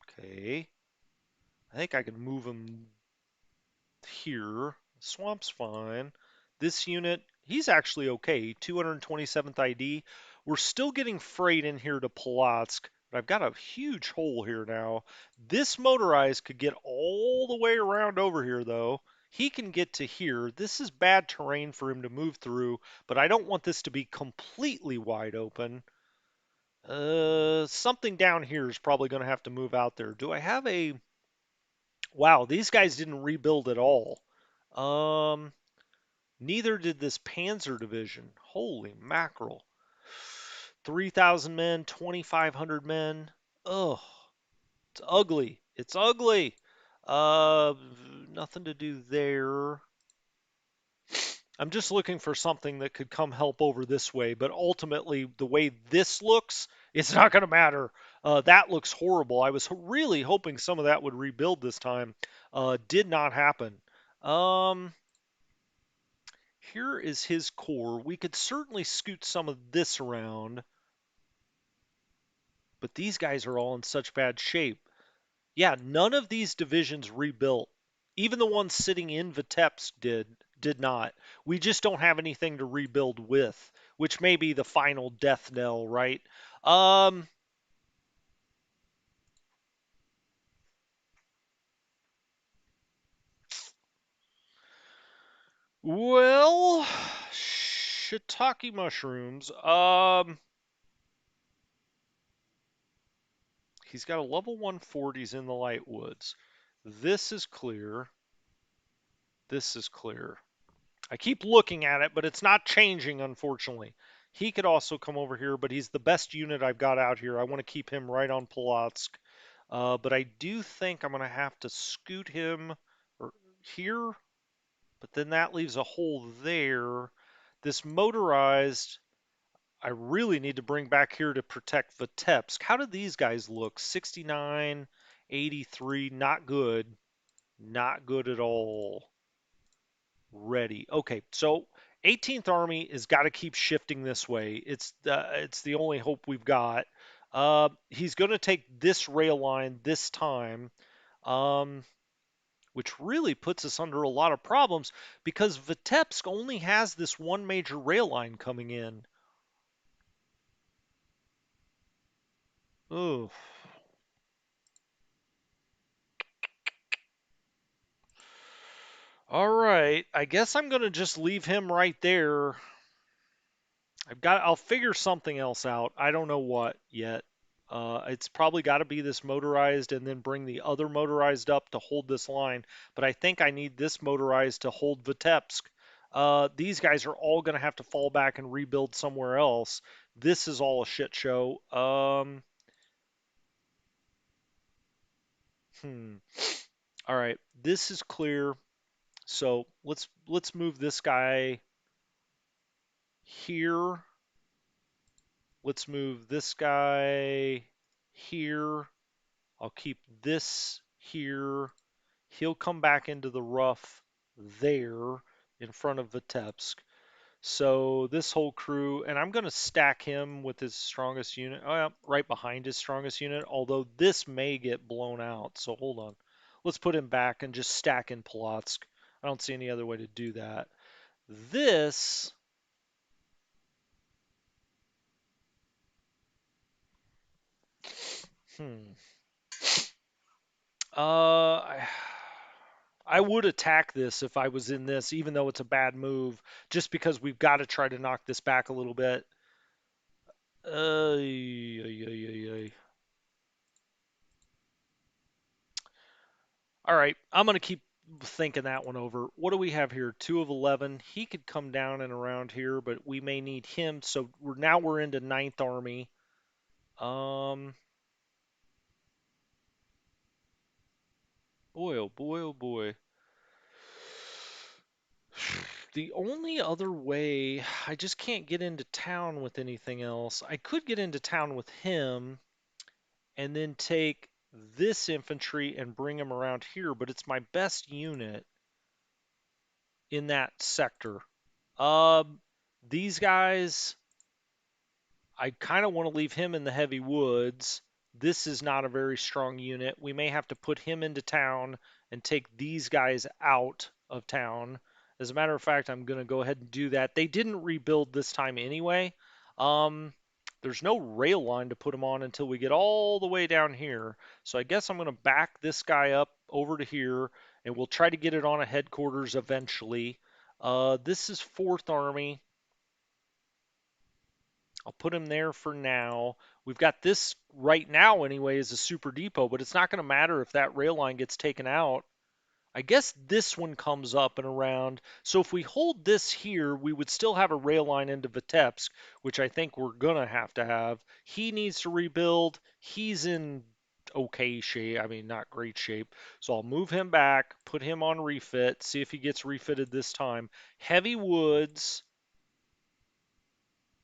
Okay. I think I can move him here. Swamp's fine. This unit, he's actually okay. 227th ID. We're still getting freight in here to Polotsk, but I've got a huge hole here now. This motorized could get all the way around over here, though. He can get to here. This is bad terrain for him to move through, but I don't want this to be completely wide open. Something down here is probably going to have to move out there. Do I have a... Wow, these guys didn't rebuild at all. Um, Neither did this Panzer division. Holy mackerel. 3,000 men, 2,500 men. Ugh, it's ugly. It's ugly. Uh, Nothing to do there. I'm just looking for something that could come help over this way, but ultimately, the way this looks, it's not going to matter. That looks horrible. I was really hoping some of that would rebuild this time. Did not happen. Um, Here is his core. We could certainly scoot some of this around, but these guys are all in such bad shape. Yeah, none of these divisions rebuilt. Even the ones sitting in Vitebsk did not. We just don't have anything to rebuild with, which may be the final death knell, right? Um, well, shiitake mushrooms. He's got a level 140s in the light woods. This is clear. This is clear. I keep looking at it, but it's not changing, unfortunately. He could also come over here, but he's the best unit I've got out here. I want to keep him right on Polotsk. But I do think I'm going to have to scoot him here, but then that leaves a hole there. This motorized, I really need to bring back here to protect Vitebsk. How do these guys look? 69, 83, not good. Not good at all. Ready. Okay, so 18th Army has got to keep shifting this way. It's the only hope we've got. He's going to take this rail line this time, um, which really puts us under a lot of problems because Vitebsk only has this one major rail line coming in. Oh, all right. I guess I'm going to just leave him right there. I'll figure something else out. I don't know what yet. It's probably got to be this motorized and then bring the other motorized up to hold this line. But I think I need this motorized to hold Vitebsk. These guys are all going to have to fall back and rebuild somewhere else. This is all a shit show. Hmm. All right, this is clear. So let's move this guy here. Let's move this guy here. I'll keep this here. He'll come back into the rough there in front of Vitebsk. So this whole crew, and I'm going to stack him with his strongest unit, right behind his strongest unit, although this may get blown out. So hold on. Let's put him back and just stack in Polotsk. I don't see any other way to do that. This, hmm. I would attack this if I was in this, even though it's a bad move, just because we've got to try to knock this back a little bit. Ay, ay, ay, ay, ay. All right, I'm going to keep thinking that one over. What do we have here? 2 of 11. He could come down and around here, but we may need him. So we're into Ninth Army. Um, Boy, oh boy, oh boy. The only other way, I just can't get into town with anything else. I could get into town with him and then take this infantry and bring him around here, but it's my best unit in that sector. Um, these guys, I kind of want to leave him in the heavy woods. This is not a very strong unit. We may have to put him into town and take these guys out of town. As a matter of fact, I'm going to go ahead and do that. They didn't rebuild this time anyway. Um, there's no rail line to put them on until we get all the way down here. So I guess I'm going to back this guy up over to here, and we'll try to get it on a headquarters eventually. This is 4th Army. I'll put him there for now. We've got this right now anyway as a super depot, but it's not going to matter if that rail line gets taken out. I guess this one comes up and around. So if we hold this here, we would still have a rail line into Vitebsk, which I think we're going to have. He needs to rebuild. He's in okay shape. I mean, not great shape. So I'll move him back, put him on refit, see if he gets refitted this time. Heavy woods,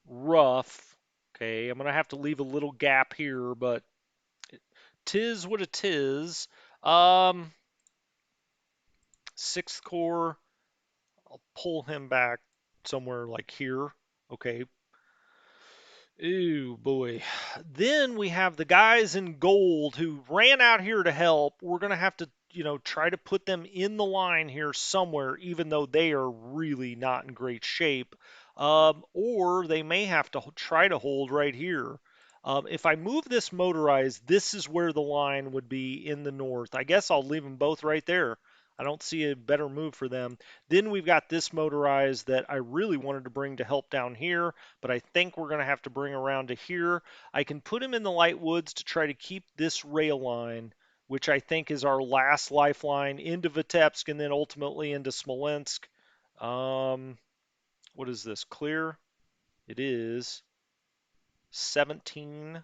rough. Okay, I'm going to have to leave a little gap here, but tis what it is. 6th Corps, I'll pull him back somewhere like here. Okay. Ooh, boy. Then we have the guys in gold who ran out here to help. We're going to have to, try to put them in the line here somewhere, even though they are really not in great shape. Or they may have to try to hold right here. If I move this motorized, this is where the line would be in the north. I guess I'll leave them both right there. I don't see a better move for them. Then we've got this motorized that I really wanted to bring to help down here, but I think we're going to have to bring around to here. I can put him in the light woods to try to keep this rail line, which I think is our last lifeline into Vitebsk and then ultimately into Smolensk. What is this? Clear? It is 17.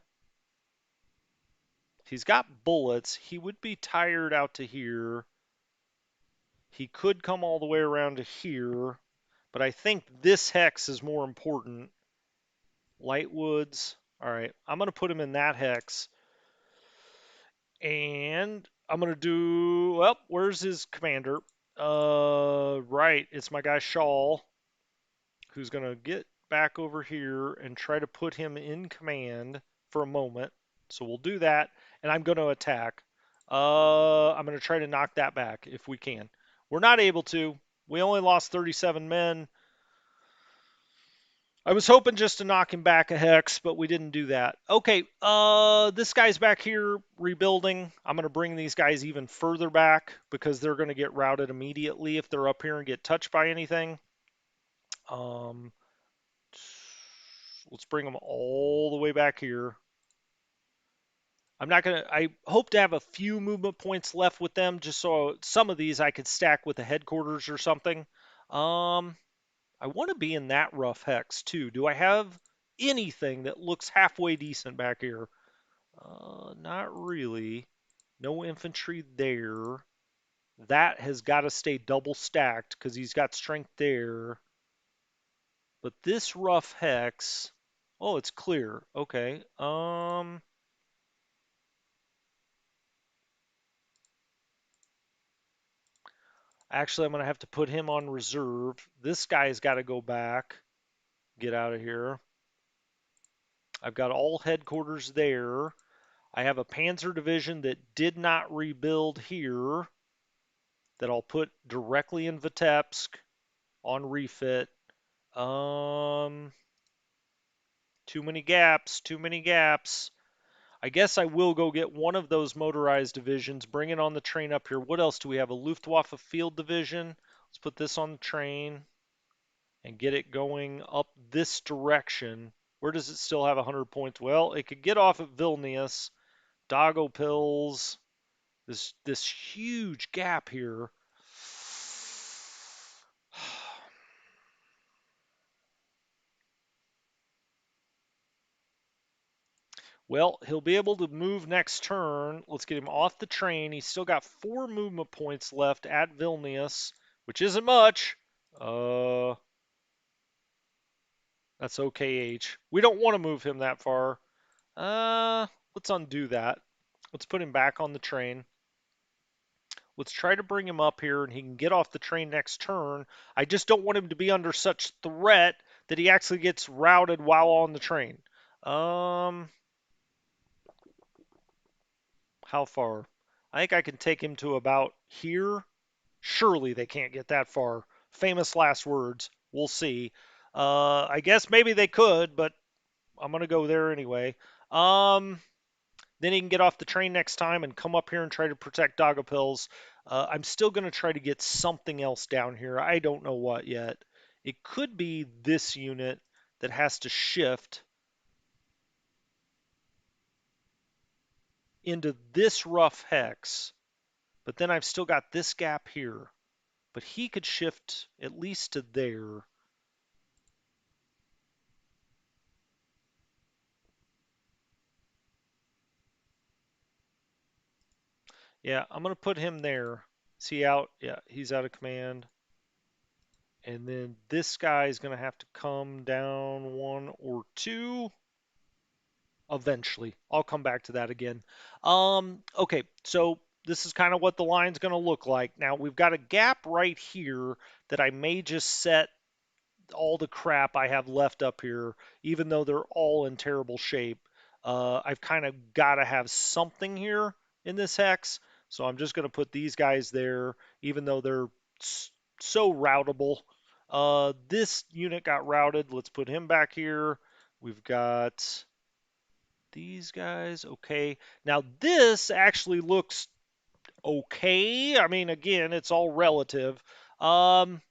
He's got bullets. He would be tired out to here. He could come all the way around to here, but I think this hex is more important. Light woods. All right, I'm going to put him in that hex. And I'm going to do, well, where's his commander? Right, it's my guy Shaw, who's going to get back over here and try to put him in command for a moment. So we'll do that, and I'm going to attack. I'm going to try to knock that back if we can. We're not able to. We only lost 37 men. I was hoping just to knock him back a hex, but we didn't do that. Okay, this guy's back here rebuilding. I'm going to bring these guys even further back because they're going to get routed immediately if they're up here and get touched by anything. Um, let's bring them all the way back here. I hope to have a few movement points left with them just so some of these I could stack with the headquarters or something. I want to be in that rough hex too. Do I have anything that looks halfway decent back here? Not really. No infantry there. That has got to stay double stacked because he's got strength there. But this rough hex, oh, it's clear. Okay. Actually, I'm gonna have to put him on reserve. This guy's got to go back. Get out of here. I've got all headquarters there. I have a panzer division that did not rebuild here that I'll put directly in Vitebsk on refit. Too many gaps, too many gaps. I guess I will go get one of those motorized divisions, bring it on the train up here. What else do we have? A Luftwaffe field division. Let's put this on the train and get it going up this direction. Where does it still have 100 points? Well, it could get off at Vilnius. Daugavpils. This huge gap here. Well, he'll be able to move next turn. Let's get him off the train. He's still got 4 movement points left at Vilnius, which isn't much. Uh, that's okay, H. We don't want to move him that far. Let's undo that. Let's put him back on the train. Let's try to bring him up here and he can get off the train next turn. I just don't want him to be under such threat that he actually gets routed while on the train. Um, how far? I think I can take him to about here. Surely they can't get that far. Famous last words. We'll see. I guess maybe they could, but I'm gonna go there anyway. Um, then he can get off the train next time and come up here and try to protect Dagopils. I'm still gonna try to get something else down here. I don't know what yet. It could be this unit that has to shift into this rough hex, but then I've still got this gap here. But he could shift at least to there. Yeah, I'm going to put him there. Is he out? Yeah, he's out of command. And then this guy is going to have to come down one or two eventually. I'll come back to that again. Okay, so this is kind of what the line's going to look like. Now we've got a gap right here that I may just set all the crap I have left up here, even though they're all in terrible shape. I've kind of got to have something here in this hex. So I'm just going to put these guys there, even though they're so routable. This unit got routed. Let's put him back here. We've got these guys. Okay. Now this actually looks okay. I mean, again, it's all relative. Um,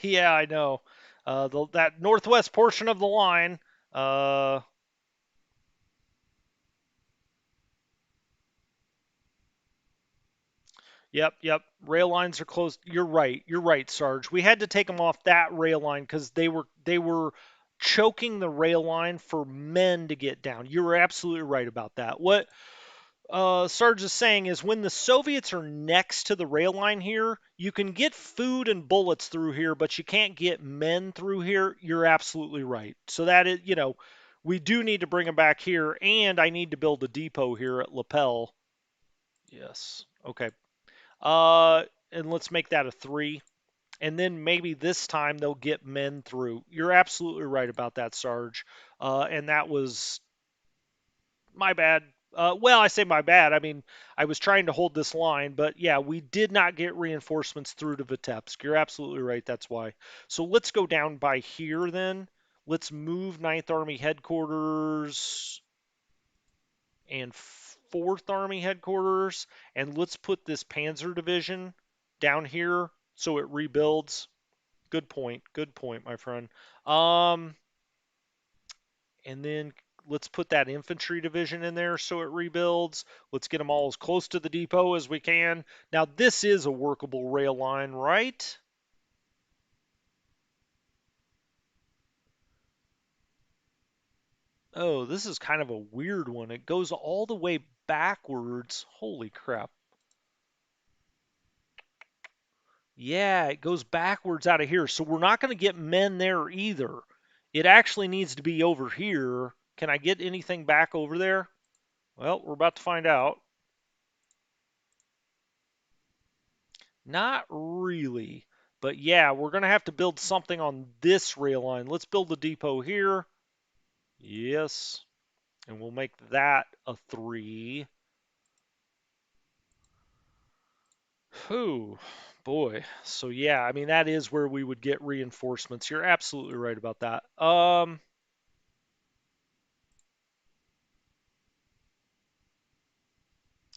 yeah, I know. That northwest portion of the line. Uh, yep. Rail lines are closed. You're right. You're right, Sarge. We had to take them off that rail line because they were choking the rail line for men to get down. You were absolutely right about that. What Sarge is saying is when the Soviets are next to the rail line here, you can get food and bullets through here, but you can't get men through here. You're absolutely right. So that is, we do need to bring them back here, and I need to build a depot here at Lapel. Yes. Okay. Uh, and let's make that a 3. And then maybe this time they'll get men through. You're absolutely right about that, Sarge. And that was my bad. Well, I say my bad. I mean, I was trying to hold this line, but yeah, we did not get reinforcements through to Vitebsk. You're absolutely right. That's why. So let's go down by here then. Let's move Ninth Army headquarters and 4th Army headquarters, and let's put this Panzer Division down here so it rebuilds. Good point. Good point, my friend. Um, and then let's put that infantry division in there so it rebuilds. Let's get them all as close to the depot as we can. Now, this is a workable rail line, right? Oh, this is kind of a weird one. It goes all the way backwards. Holy crap. Yeah, it goes backwards out of here. So we're not going to get men there either. It actually needs to be over here. Can I get anything back over there? Well, we're about to find out. Not really. But yeah, we're going to have to build something on this rail line. Let's build the depot here. Yes. And we'll make that a 3. Whew. Boy. So yeah, I mean that is where we would get reinforcements. You're absolutely right about that.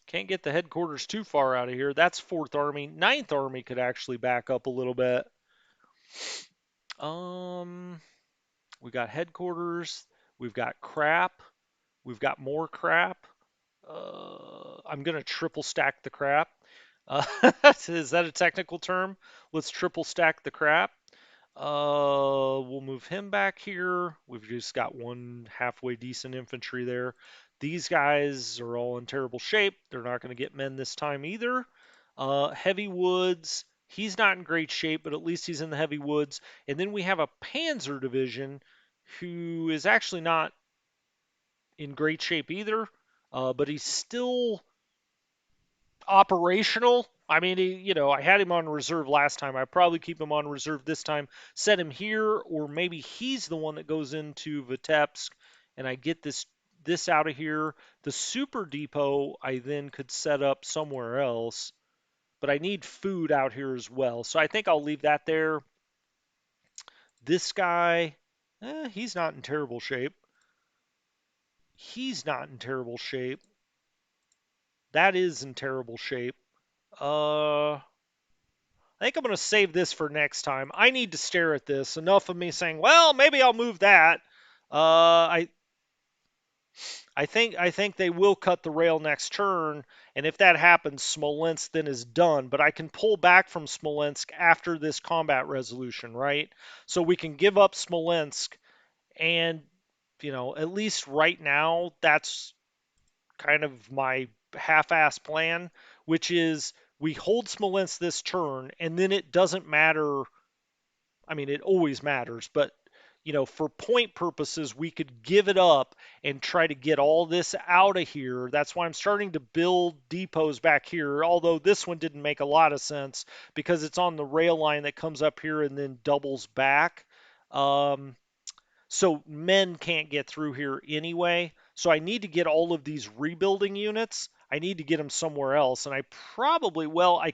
Can't get the headquarters too far out of here. That's 4th Army. Ninth Army could actually back up a little bit. Um we got headquarters, we've got crap, we've got more crap. I'm going to triple stack the crap. Uh, is that a technical term? Let's triple stack the crap. We'll move him back here. We've just got one halfway decent infantry there. These guys are all in terrible shape. They're not going to get men this time either. Heavy Woods, he's not in great shape, but at least he's in the Heavy Woods. And then we have a Panzer division who is actually not in great shape either, but he's still operational. I mean, I had him on reserve last time. I probably keep him on reserve this time. Set him here, or maybe he's the one that goes into Vitebsk, and I get this out of here. The super depot I then could set up somewhere else, but I need food out here as well. So I think I'll leave that there. This guy, he's not in terrible shape. He's not in terrible shape. That is in terrible shape. I think I'm going to save this for next time. I need to stare at this. Enough of me saying, well, maybe I'll move that. I think they will cut the rail next turn, and if that happens, Smolensk then is done. But I can pull back from Smolensk after this combat resolution, right? So we can give up Smolensk, and at least right now, that's kind of my half-ass plan, which is we hold Smolensk this turn, and then it doesn't matter. I mean, it always matters, but for point purposes, we could give it up and try to get all this out of here. That's why I'm starting to build depots back here, although this one didn't make a lot of sense because it's on the rail line that comes up here and then doubles back. Um, so men can't get through here anyway. So I need to get all of these rebuilding units. I need to get them somewhere else. And I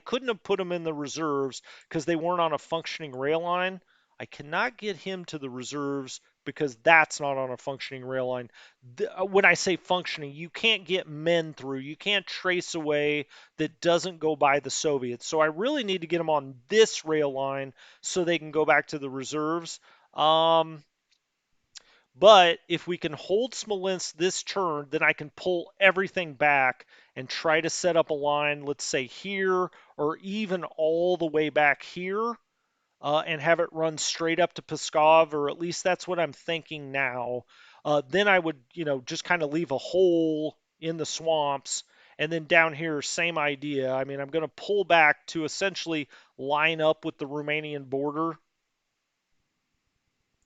couldn't have put them in the reserves because they weren't on a functioning rail line. I cannot get him to the reserves because that's not on a functioning rail line. When I say functioning, you can't get men through. You can't trace a way that doesn't go by the Soviets. So I really need to get them on this rail line so they can go back to the reserves. But if we can hold Smolensk this turn, then I can pull everything back and try to set up a line, let's say here, or even all the way back here, and have it run straight up to Pskov, or at least that's what I'm thinking now. Then I would, just kind of leave a hole in the swamps. And then down here, same idea. I mean, I'm going to pull back to essentially line up with the Romanian border.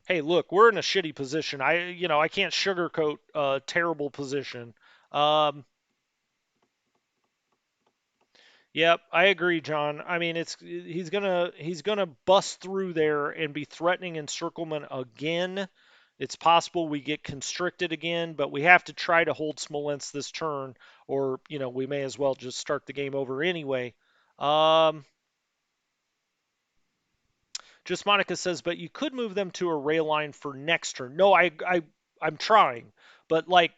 Hey, look, we're in a shitty position. I can't sugarcoat a terrible position. Um, yep, I agree, John. I mean, he's gonna bust through there and be threatening encirclement again. It's possible we get constricted again, but we have to try to hold Smolensk this turn, or we may as well just start the game over anyway. Um, just Monica says, but you could move them to a rail line for next turn. No, I'm trying, but like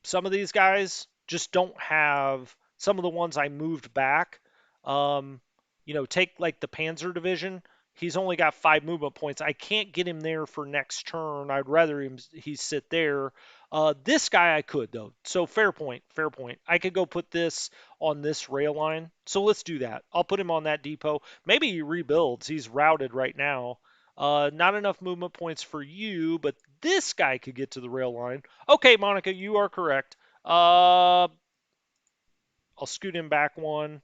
some of these guys just don't have some of the ones I moved back. Um, take like the Panzer division. He's only got 5 movement points. I can't get him there for next turn. I'd rather he sit there. This guy I could though. So fair point, fair point. I could go put this on this rail line. So let's do that. I'll put him on that depot. Maybe he rebuilds. He's routed right now. Not enough movement points for you, but this guy could get to the rail line. Okay, Monica, you are correct. I'll scoot him back one.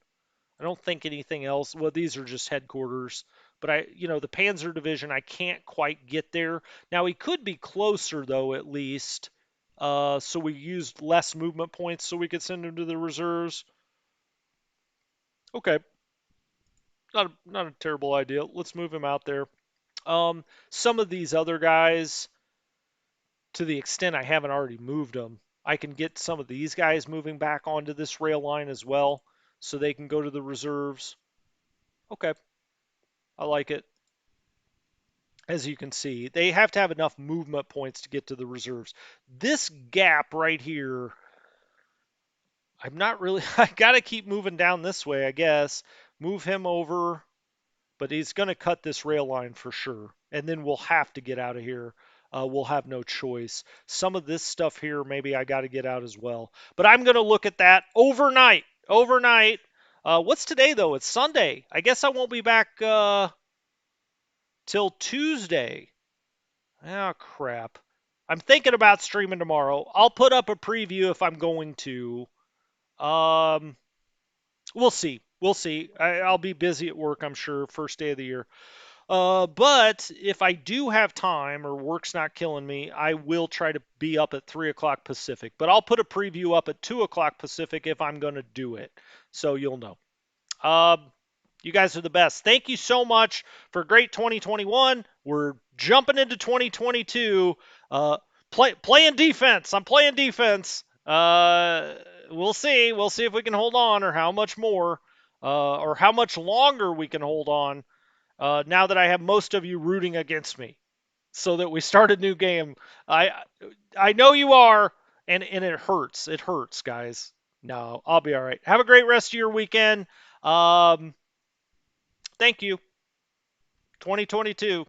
I don't think anything else. Well, these are just headquarters, but the Panzer division, I can't quite get there. Now he could be closer though, at least. So we used less movement points so we could send him to the reserves. Okay, not a terrible idea. Let's move him out there. Some of these other guys, to the extent I haven't already moved them, I can get some of these guys moving back onto this rail line as well so they can go to the reserves. Okay, I like it. As you can see, they have to have enough movement points to get to the reserves. This gap right here, I'm not really, I got to keep moving down this way, I guess. Move him over, but he's going to cut this rail line for sure. And then we'll have to get out of here. We'll have no choice. Some of this stuff here, maybe I got to get out as well. But I'm going to look at that overnight. Overnight. What's today, though? It's Sunday. I guess I won't be back till Tuesday. Oh, crap. I'm thinking about streaming tomorrow. I'll put up a preview if I'm going to. Um, we'll see. We'll see. I'll be busy at work, I'm sure, first day of the year. But if I do have time or work's not killing me, I will try to be up at 3 o'clock Pacific. But I'll put a preview up at 2 o'clock Pacific if I'm going to do it. So you'll know. Um, you guys are the best. Thank you so much for a great 2021. We're jumping into 2022. Playing defense. I'm playing defense. We'll see. We'll see if we can hold on or how much more or how much longer we can hold on now that I have most of you rooting against me so that we start a new game. I I know you are, and it hurts. It hurts, guys. No, I'll be all right. Have a great rest of your weekend. Thank you. 2022.